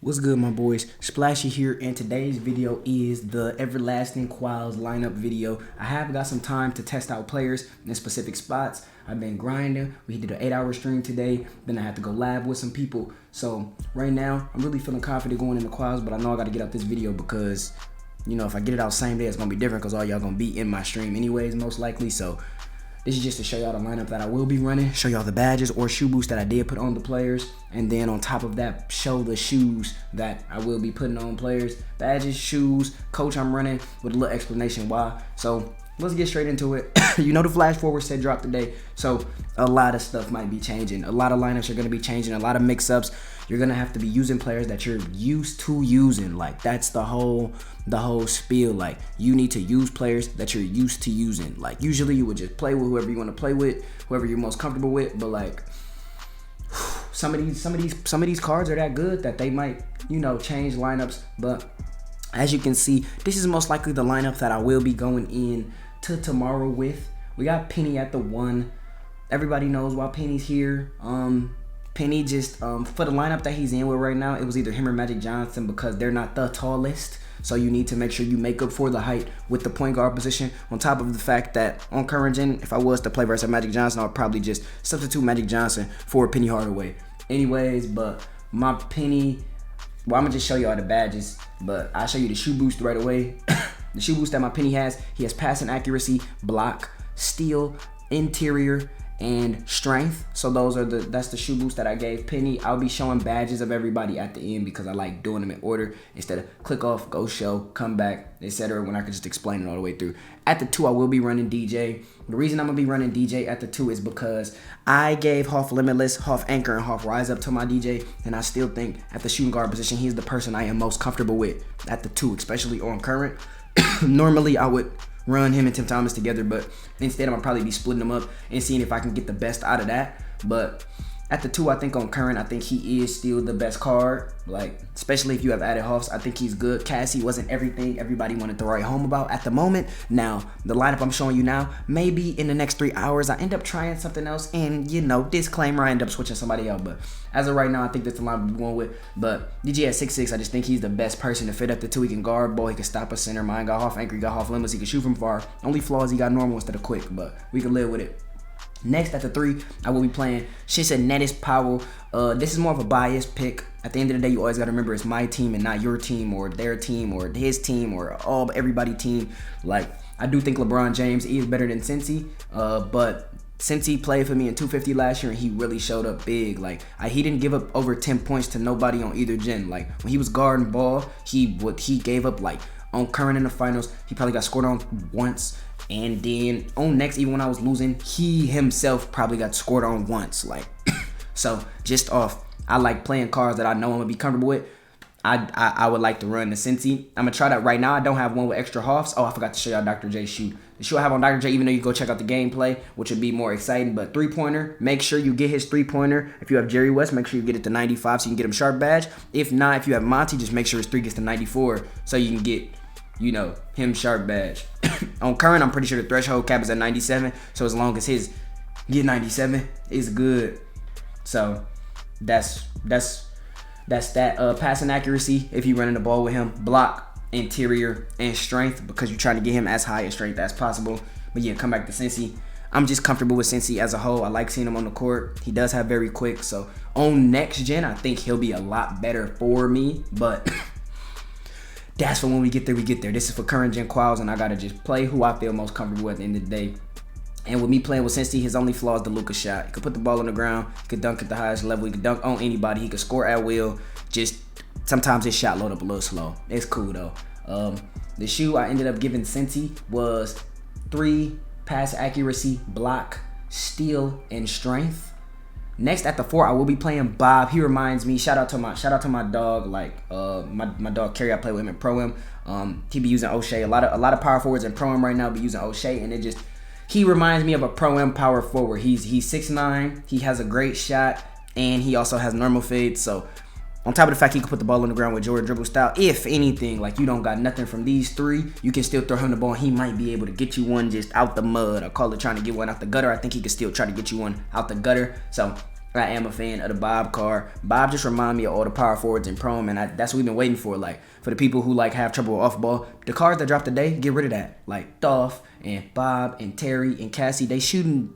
What's good, my boys? Splashy here, and today's video is the everlasting Quals lineup video. I have got some time to test out players in specific spots. I've been grinding. We did an 8-hour stream today. Then I had to go live with some people. So right now, I'm really feeling confident going into Quals, but I know I got to get out this video because, you know, if I get it out same day, it's going to be different because all y'all going to be in my stream anyways, most likely. So this is just to show y'all the lineup that I will be running, show y'all the badges or shoe boosts that I did put on the players, and then on top of that, show the shoes that I will be putting on players. Badges, shoes, coach I'm running with a little explanation why. So let's get straight into it. You know the flash forward set drop today, so a lot of stuff might be changing. A lot of lineups are going to be changing, a lot of mix-ups. You're going to have to be using players that you're used to using. Like, that's the whole spiel. Like, you need to use players that you're used to using. Like, usually you would just play with whoever you want to play with, whoever you're most comfortable with, but like some of these cards are that good that they might, you know, change lineups. But as you can see, this is most likely the lineup that I will be going in to tomorrow with. We got Penny at the 1. Everybody knows why Penny's here. Penny just, for the lineup that he's in with right now, it was either him or Magic Johnson because they're not the tallest. So you need to make sure you make up for the height with the point guard position. On top of the fact that on current gen, if I was to play versus Magic Johnson, I would probably just substitute Magic Johnson for Penny Hardaway. Anyways, but my Penny, well, I'm going to just show y'all the badges, but I'll show you the shoe boost right away. The shoe boost that my Penny has, he has passing accuracy, block, steal, interior, and strength. So that's the shoe boost that I gave Penny. I'll be showing badges of everybody at the end because I like doing them in order instead of click off, go show, come back, etc. when I could just explain it all the way through. At the 2, I will be running DJ. The reason I'm gonna be running DJ at the 2 is because I gave half Limitless, half Anchor, and half Rise Up to my DJ, and I still think at the shooting guard position, he's the person I am most comfortable with at the 2, especially on current. Normally, I would run him and Tim Thomas together, but instead I'm gonna probably be splitting them up and seeing if I can get the best out of that. But at the 2, I think on current, I think he is still the best card. Like, especially if you have added Hoffs, I think he's good. Cassie wasn't everything everybody wanted to write home about at the moment. Now, the lineup I'm showing you now, maybe in the next 3 hours, I end up trying something else, and, you know, disclaimer, I end up switching somebody out. But as of right now, I think that's the lineup I'm going with. But DJ at 6'6", I just think he's the best person to fit at the 2. He can guard ball, he can stop a center. Mine got half Anchor, he got half Limits, he can shoot from far. Only flaws, he got normal instead of quick, but we can live with it. Next, at the 3, I will be playing Nettis Powell. This is more of a biased pick. At the end of the day, you always got to remember it's my team and not your team or their team or his team or everybody team. Like, I do think LeBron James is better than Cincy, but Cincy played for me in 250 last year and he really showed up big. Like, he didn't give up over 10 points to nobody on either gen. Like, when he was guarding ball, he gave up, like, on current in the finals, he probably got scored on once. And then on next, even when I was losing, he himself probably got scored on once. Like, so just off, I like playing cards that I know I'm gonna be comfortable with. I would like to run the Cincy. I'm gonna try that right now. I don't have one with extra Hoffs. Oh, I forgot to show y'all Dr. J's shoe. The shoe I have on Dr. J, even though you go check out the gameplay, which would be more exciting. But 3-pointer, make sure you get his 3-pointer. If you have Jerry West, make sure you get it to 95 so you can get him sharp badge. If not, if you have Monty, just make sure his 3 gets to 94 so you can get, you know, him sharp badge. On current, I'm pretty sure the threshold cap is at 97, so as long as his get 97, it's good. So that's that. Passing accuracy, if you're running the ball with him, block, interior, and strength, because you're trying to get him as high in strength as possible. But yeah, come back to Cincy. I'm just comfortable with Cincy as a whole. I like seeing him on the court. He does have very quick, so on next gen, I think he'll be a lot better for me, but that's for when we get there, This is for current gen Quals, and I gotta just play who I feel most comfortable with at the end of the day. And with me playing with Cincy, his only flaw is the Luka shot. He could put the ball on the ground, he could dunk at the highest level, he could dunk on anybody, he could score at will. Just sometimes his shot load up a little slow. It's cool though. The shoe I ended up giving Cincy was 3 pass accuracy, block, steal, and strength. Next at the 4, I will be playing Bob. He reminds me, shout out to my dog, like my dog Kerry. I play with him in Pro-Am. He be using O'Shea. A lot of power forwards in Pro-Am right now be using O'Shea, and he reminds me of a Pro-Am power forward. He's 6'9", he has a great shot, and he also has normal fade. So on top of the fact he can put the ball on the ground with Jordan dribble style, if anything, like you don't got nothing from these 3, you can still throw him the ball. He might be able to get you one just out the mud. I call it trying to get one out the gutter. I think he could still try to get you one out the gutter. So I am a fan of the Bob card. Bob just remind me of all the power forwards in Pro, and that's what we've been waiting for. Like, for the people who like have trouble with off ball, the cards that drop today, get rid of that. Like Dolph and Bob and Terry and Cassie, they shooting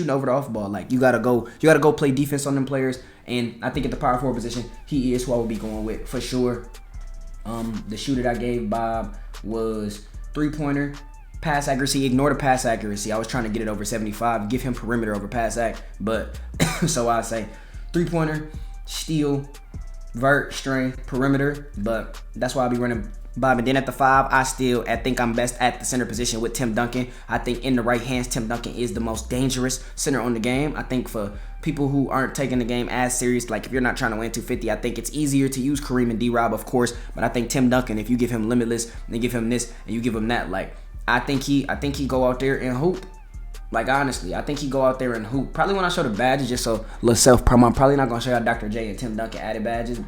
over the off ball. Like, you gotta go play defense on them players. And I think at the power forward position, he is who I would be going with for sure. The shooter that I gave Bob was 3-pointer. Pass accuracy, ignore the pass accuracy. I was trying to get it over 75, give him perimeter over pass act, but so I say 3-pointer, steal, vert, strength, perimeter, but that's why I'll be running Bob. And then at the 5, I think I'm best at the center position with Tim Duncan. I think in the right hands, Tim Duncan is the most dangerous center on the game. I think for people who aren't taking the game as serious, like if you're not trying to win 250, I think it's easier to use Kareem and D-Rob, of course, but I think Tim Duncan, if you give him limitless and then give him this and you give him that, like, I think he go out there and hoop. Like, honestly, I think he go out there and hoop. Probably when I show the badges, just so little self-promo, I'm probably not going to show y'all Dr. J and Tim Duncan added badges.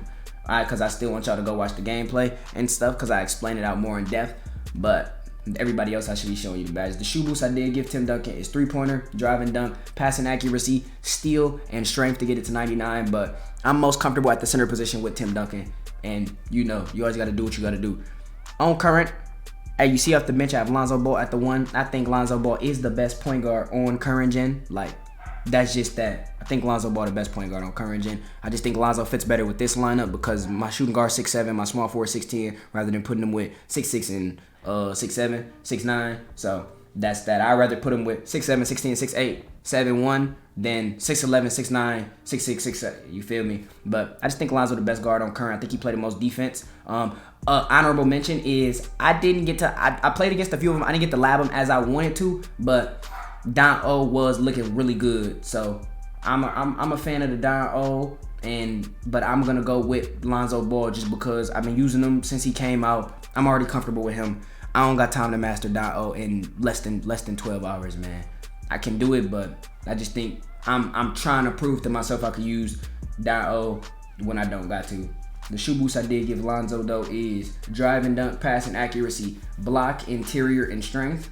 Because I still want y'all to go watch the gameplay and stuff, because I explain it out more in depth. But everybody else, I should be showing you the badges. The shoe boost I did give Tim Duncan is 3-pointer, drive and dunk, passing accuracy, steal, and strength to get it to 99. But I'm most comfortable at the center position with Tim Duncan. And you always got to do what you got to do. On current, hey, you see off the bench, I have Lonzo Ball at the 1. I think Lonzo Ball is the best point guard on current gen. Like, that's just that. I think Lonzo Ball the best point guard on current gen. I just think Lonzo fits better with this lineup because my shooting guard 6'7", my small forward 6'10", rather than putting him with 6'6" and 6'7", 6'9". So that's that. I'd rather put him with 6'7", 6'10", 6'8", 7'1" than 6'11", 6'9", 6'6", 6'7". You feel me? But I just think Lonzo the best guard on current. I think he played the most defense. Honorable mention is I played against a few of them. I didn't get to lab them as I wanted to, but Don O was looking really good. So I'm a fan of the Don O, but I'm gonna go with Lonzo Ball just because I've been using him since he came out. I'm already comfortable with him. I don't got time to master Don O in less than 12 hours, man. I can do it, but I just think I'm trying to prove to myself I could use Don O when I don't got to. The shoe boost I did give Lonzo, though, is drive and dunk, passing accuracy, block, interior, and strength.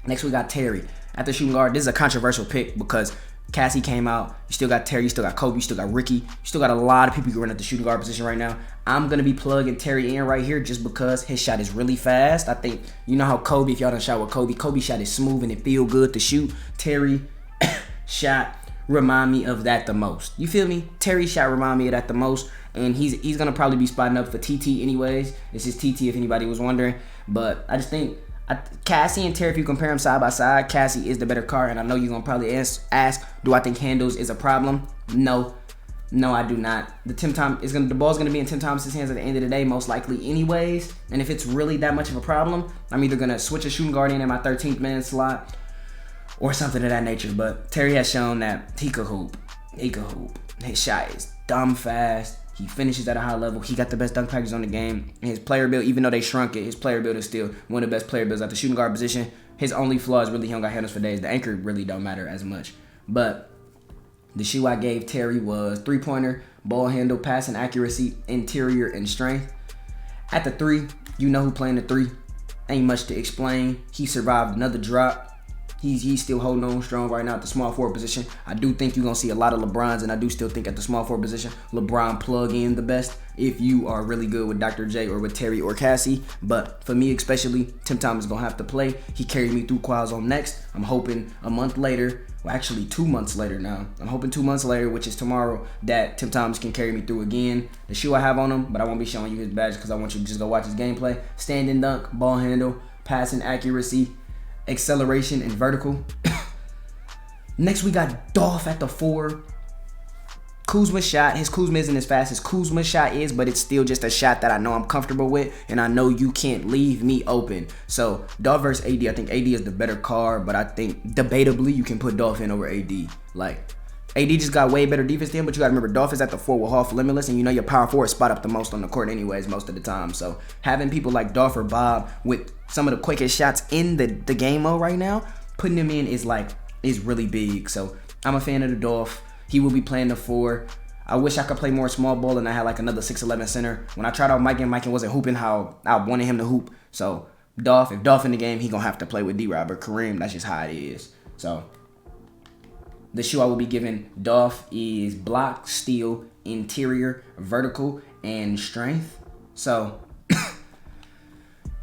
Next, we got Terry. At the shooting guard, this is a controversial pick because Cassie came out. You still got Terry, you still got Kobe, you still got Ricky. You still got a lot of people going at the shooting guard position right now. I'm going to be plugging Terry in right here just because his shot is really fast. I think, you know how Kobe, if y'all done shot with Kobe shot is smooth and it feel good to shoot. Terry shot remind me of that the most. You feel me? Terry shot remind me of that the most. And he's going to probably be spotting up for TT anyways. This is TT if anybody was wondering. But I just think Cassie and Terry, if you compare them side by side, Cassie is the better card. And I know you're going to probably ask, do I think handles is a problem? No, I do not. The ball's going to be in Tim Thomas's hands at the end of the day, most likely anyways. And if it's really that much of a problem, I'm either going to switch a shooting guard in my 13th man slot or something of that nature. But Terry has shown that he could hoop. His shot is dumb fast. He finishes at a high level. He got the best dunk package on the game. And his player build, even though they shrunk it, his player build is still one of the best player builds at the shooting guard position. His only flaw is really he don't got handles for days. The anchor really don't matter as much. But the shoe I gave Terry was 3-pointer, ball handle, passing accuracy, interior, and strength. At the 3, you know who playing the 3. Ain't much to explain. He survived another drop. He's still holding on strong right now at the small forward position. I do think you're going to see a lot of LeBrons, and I do still think at the small forward position, LeBron plug in the best if you are really good with Dr. J or with Terry or Cassie. But for me especially, Tim Thomas is going to have to play. He carried me through quals on next. I'm hoping a month later, well actually 2 months later now. I'm hoping 2 months later, which is tomorrow, that Tim Thomas can carry me through again. The shoe I have on him, but I won't be showing you his badge because I want you to just go watch his gameplay. Standing dunk, ball handle, passing accuracy, acceleration, and vertical. Next, we got Dolph at the 4. Kuzma's shot. His Kuzma isn't as fast as Kuzma's shot is, but it's still just a shot that I know I'm comfortable with, and I know you can't leave me open. So, Dolph versus AD, I think AD is the better card, but I think debatably you can put Dolph in over AD. Like, AD just got way better defense than him, but you got to remember Dolph is at the 4 with Hall for Limitless, and you know your power forward spot up the most on the court anyways most of the time. So, having people like Dolph or Bob with some of the quickest shots in the game mode right now, putting them in is really big. So I'm a fan of the Dolph. He will be playing the 4. I wish I could play more small ball and I had like another 6'11 center. When I tried out Mike wasn't hooping how I wanted him to hoop. So Dolph, if Dolph in the game, he gonna have to play with D-Rob or Kareem. That's just how it is. So the shoe I will be giving Dolph is block, steal, interior, vertical, and strength. So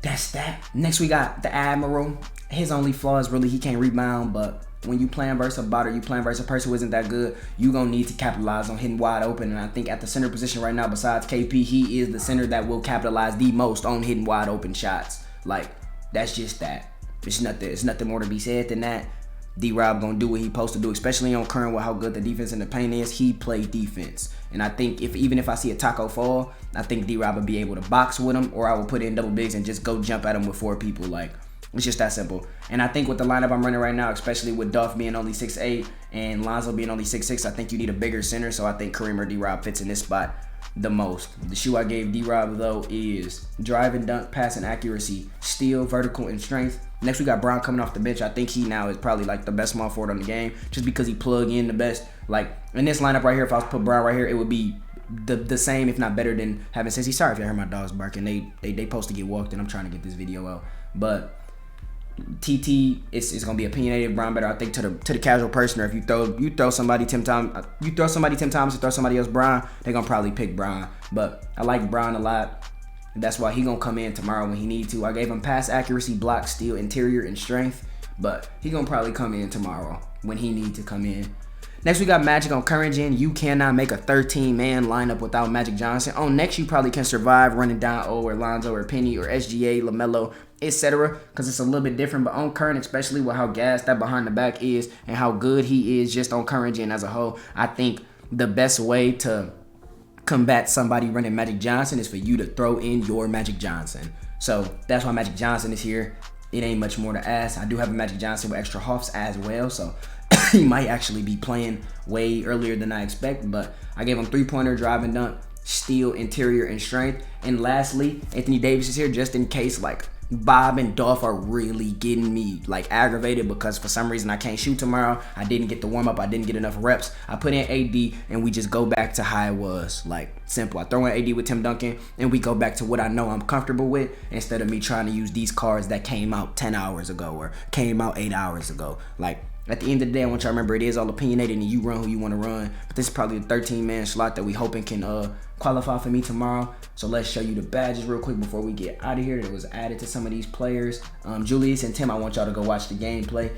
that's that. Next we got the Admiral. His only flaw is really he can't rebound, but when you playing versus a bot or you playing versus a person who isn't that good, you gonna need to capitalize on hitting wide open. And I think at the center position right now, besides KP, he is the center that will capitalize the most on hitting wide open shots. Like, that's just that. It's nothing more to be said than that. D-Rob gonna do what he supposed to do, especially on current with how good the defense in the paint is. He played defense. And I think even if I see a taco fall, I think D-Rob will be able to box with him, or I will put in double bigs and just go jump at him with 4 people. Like, it's just that simple. And I think with the lineup I'm running right now, especially with Dolph being only 6'8" and Lonzo being only 6'6", I think you need a bigger center. So I think Kareem or D-Rob fits in this spot the most. The shoe I gave D-Rob, though, is drive and dunk, pass and accuracy, steal, vertical, and strength. Next, we got Brown coming off the bench. I think he now is probably like the best small forward on the game just because he plug in the best. Like, in this lineup right here, if I was to put Brown right here, it would be the same, if not better, than having Sissy. Sorry if you heard my dogs barking. They supposed to get walked, and I'm trying to get this video out. But TT is gonna be opinionated. Brown better, I think, to the casual person, or if you throw somebody Tim Thomas and throw somebody else Brown, they're gonna probably pick Brown. But I like Brown a lot. That's why he gonna come in tomorrow when he need to. I gave him pass accuracy, block, steal, interior, and strength, but he gonna probably come in tomorrow when he need to come in. Next, we got Magic on current gen. You cannot make a 13-man lineup without Magic Johnson. On next, you probably can survive running down O or Lonzo or Penny or SGA, LaMelo, etc. because it's a little bit different. But on current, especially with how gassed that behind the back is and how good he is just on current gen as a whole, I think the best way to combat somebody running Magic Johnson is for you to throw in your Magic Johnson. So that's why Magic Johnson is here. It ain't much more to ask. I do have a Magic Johnson with extra huffs as well, so he might actually be playing way earlier than I expect. But I gave him 3-pointer, drive and dunk, steal, interior, and strength. And lastly, Anthony Davis is here just in case like Bob and Dolph are really getting me like aggravated because for some reason I can't shoot tomorrow. I didn't get the warm up. I didn't get enough reps. I put in AD and we just go back to how it was. Like, simple. I throw in AD with Tim Duncan and we go back to what I know I'm comfortable with instead of me trying to use these cards that came out 10 hours ago or came out 8 hours ago. Like, at the end of the day, I want y'all to remember it is all opinionated and you run who you want to run. But this is probably a 13-man slot that we hoping can qualify for me tomorrow. So let's show you the badges real quick before we get out of here that was added to some of these players. Julius and Tim, I want y'all to go watch the gameplay.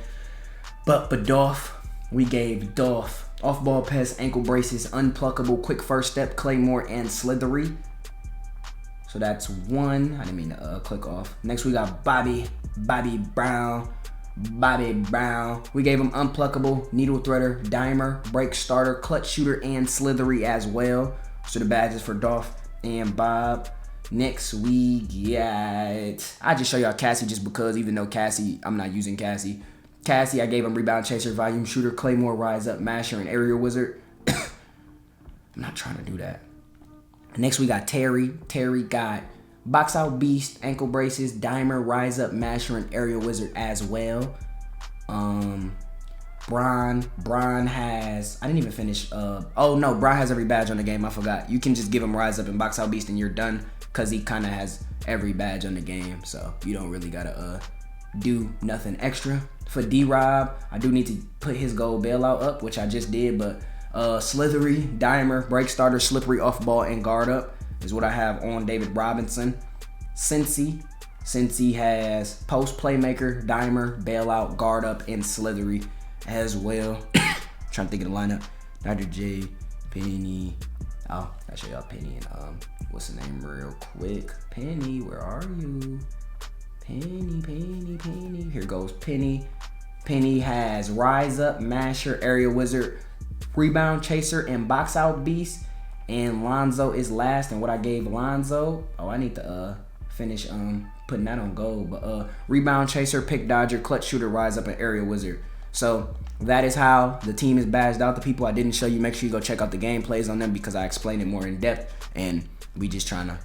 But for Dolph, we gave Dolph off-ball pass, ankle braces, unpluckable, quick first step, Claymore, and slithery. So that's one. I didn't mean to click off. Next, we got Bobby Brown. We gave him unpluckable, needle threader, dimer, break starter, clutch shooter, and slithery as well. So the badges for Dolph and Bob. Next we got, I just show y'all Cassie just because, even though Cassie, I'm not using Cassie. Cassie, I gave him rebound chaser, volume shooter, Claymore, rise up, masher, and area wizard. I'm not trying to do that. Next we got Terry. Terry got box out beast, ankle braces, dimer, rise up, masher, and area wizard as well. Bron has, I didn't even finish. Oh no, Bron has every badge on the game. I forgot. You can just give him rise up and box out beast and you're done because he kind of has every badge on the game. So you don't really gotta do nothing extra. For D-Rob, I do need to put his gold bailout up, which I just did, but slithery, dimer, break starter, slippery, off ball, and guard up is what I have on David Robinson. Cincy has post playmaker, dimer, bailout, guard up, and slithery as well. Trying to think of the lineup. Dr. J, Penny. Oh, I'll show y'all Penny and what's the name real quick. Penny, where are you? Penny. Here goes Penny. Penny has rise up, masher, area wizard, rebound chaser, and box out beast. And Lonzo is last. And what I gave Lonzo, oh, I need to finish putting that on gold. But rebound chaser, pick dodger, clutch shooter, rise up, and area wizard. So that is how the team is badged out. The people I didn't show you, make sure you go check out the gameplays on them because I explained it more in depth. And we just trying to,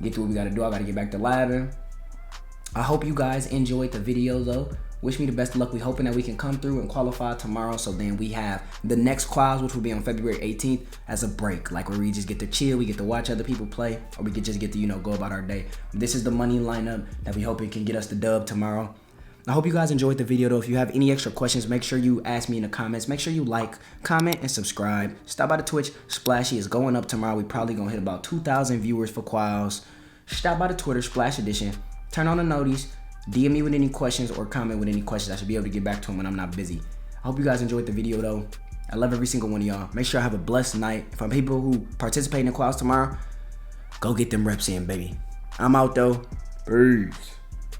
get to what we got to do. I got to get back to live. I hope you guys enjoyed the video though. Wish me the best of luck. We hoping that we can come through and qualify tomorrow. So then we have the next quals, which will be on February 18th as a break. Like where we just get to chill, we get to watch other people play, or we could just get to, go about our day. This is the money lineup that we hoping can get us the dub tomorrow. I hope you guys enjoyed the video though. If you have any extra questions, make sure you ask me in the comments. Make sure you like, comment, and subscribe. Stop by the Twitch. Splashy is going up tomorrow. We probably gonna hit about 2,000 viewers for Quals. Stop by the Twitter, Splash Edition. Turn on the noties. DM me with any questions or comment with any questions. I should be able to get back to them when I'm not busy. I hope you guys enjoyed the video though. I love every single one of y'all. Make sure I have a blessed night. For people who participate in the Quals tomorrow, go get them reps in, baby. I'm out though. Peace.